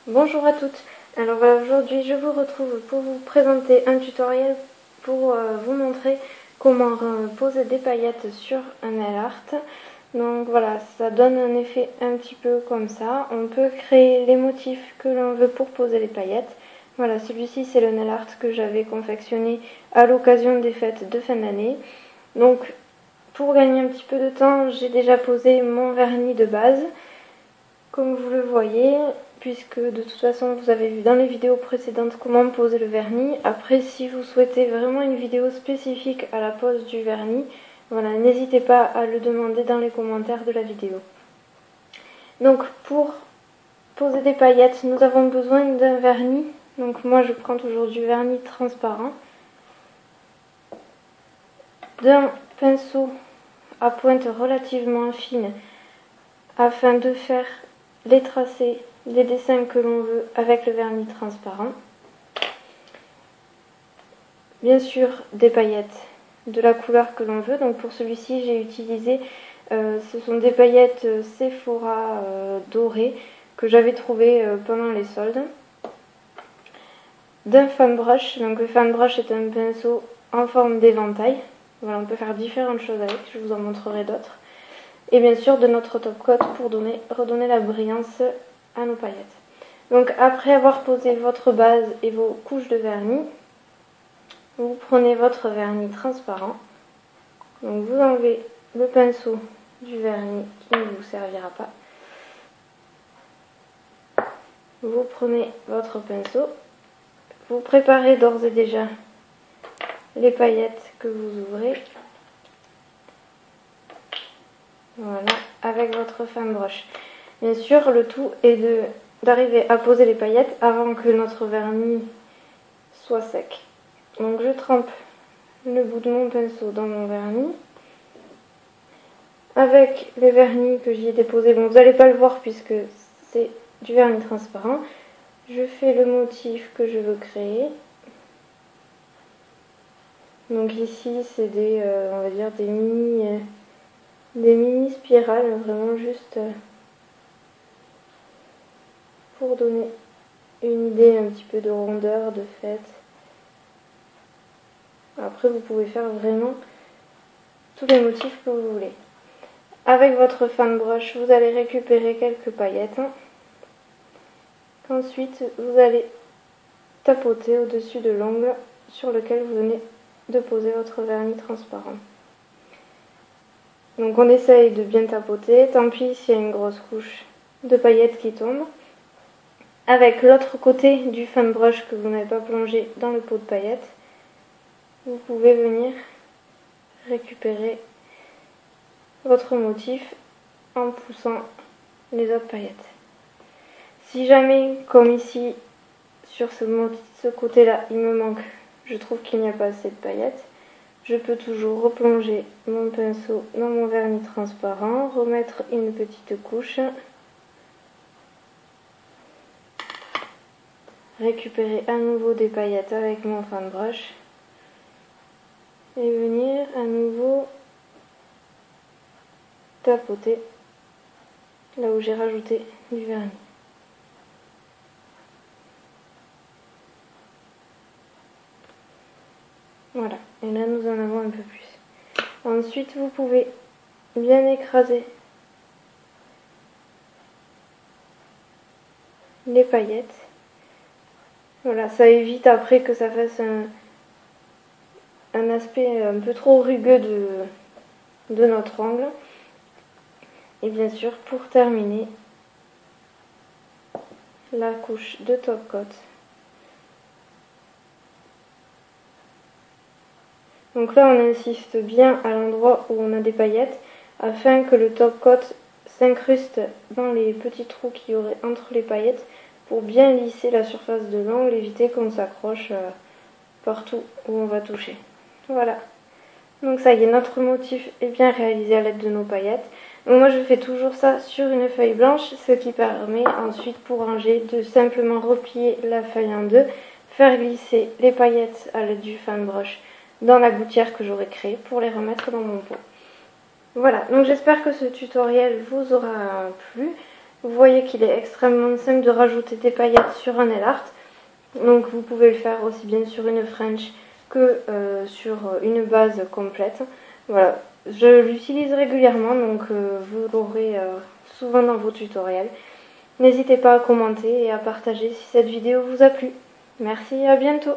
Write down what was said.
Bonjour à toutes. Alors voilà, aujourd'hui je vous retrouve pour vous présenter un tutoriel pour vous montrer comment poser des paillettes sur un nail art. Donc voilà, ça donne un effet un petit peu comme ça. On peut créer les motifs que l'on veut pour poser les paillettes. Voilà, celui-ci c'est le nail art que j'avais confectionné à l'occasion des fêtes de fin d'année. Donc pour gagner un petit peu de temps, j'ai déjà posé mon vernis de base. Comme vous le voyez, puisque de toute façon vous avez vu dans les vidéos précédentes comment poser le vernis. Après, si vous souhaitez vraiment une vidéo spécifique à la pose du vernis, voilà, n'hésitez pas à le demander dans les commentaires de la vidéo. Donc pour poser des paillettes, nous avons besoin d'un vernis. Donc moi je prends toujours du vernis transparent, d'un pinceau à pointe relativement fine afin de faire les tracés des dessins que l'on veut avec le vernis transparent. Bien sûr, des paillettes de la couleur que l'on veut. Donc pour celui-ci, j'ai utilisé, ce sont des paillettes Sephora dorées que j'avais trouvées pendant les soldes. D'un fan brush. Donc le fan brush est un pinceau en forme d'éventail. Voilà, on peut faire différentes choses avec, je vous en montrerai d'autres. Et bien sûr de notre top coat pour redonner la brillance à nos paillettes. Donc après avoir posé votre base et vos couches de vernis, vous prenez votre vernis transparent. Donc vous enlevez le pinceau du vernis qui ne vous servira pas. Vous prenez votre pinceau. Vous préparez d'ores et déjà les paillettes que vous ouvrez. Voilà, avec votre fan brush. Bien sûr, le tout est d'arriver à poser les paillettes avant que notre vernis soit sec. Donc je trempe le bout de mon pinceau dans mon vernis. Avec le vernis que j'y ai déposé, bon vous n'allez pas le voir puisque c'est du vernis transparent. Je fais le motif que je veux créer. Donc ici c'est on va dire des mini spirales, vraiment juste pour donner une idée un petit peu de rondeur, de fête. Après vous pouvez faire vraiment tous les motifs que vous voulez. Avec votre fan brush, vous allez récupérer quelques paillettes. Ensuite, vous allez tapoter au-dessus de l'ongle sur lequel vous venez de poser votre vernis transparent. Donc on essaye de bien tapoter, tant pis s'il y a une grosse couche de paillettes qui tombe. Avec l'autre côté du fan brush que vous n'avez pas plongé dans le pot de paillettes, vous pouvez venir récupérer votre motif en poussant les autres paillettes. Si jamais, comme ici, sur ce côté-là, il me manque, je trouve qu'il n'y a pas assez de paillettes, je peux toujours replonger mon pinceau dans mon vernis transparent, remettre une petite couche, récupérer à nouveau des paillettes avec mon fan brush et venir à nouveau tapoter là où j'ai rajouté du vernis. Voilà, et là nous en avons un peu plus. Ensuite, vous pouvez bien écraser les paillettes. Voilà, ça évite après que ça fasse un aspect un peu trop rugueux de notre ongle. Et bien sûr, pour terminer, la couche de top coat. Donc là, on insiste bien à l'endroit où on a des paillettes afin que le top coat s'incruste dans les petits trous qu'il y aurait entre les paillettes pour bien lisser la surface de l'ongle, éviter qu'on s'accroche partout où on va toucher. Voilà. Donc ça y est, notre motif est bien réalisé à l'aide de nos paillettes. Donc moi je fais toujours ça sur une feuille blanche, ce qui permet ensuite pour ranger de simplement replier la feuille en deux, faire glisser les paillettes à l'aide du fan brush dans la gouttière que j'aurai créée pour les remettre dans mon pot. Voilà, donc j'espère que ce tutoriel vous aura plu. Vous voyez qu'il est extrêmement simple de rajouter des paillettes sur un nail art. Donc vous pouvez le faire aussi bien sur une French que sur une base complète. Voilà, je l'utilise régulièrement, donc vous l'aurez souvent dans vos tutoriels. N'hésitez pas à commenter et à partager si cette vidéo vous a plu. Merci et à bientôt.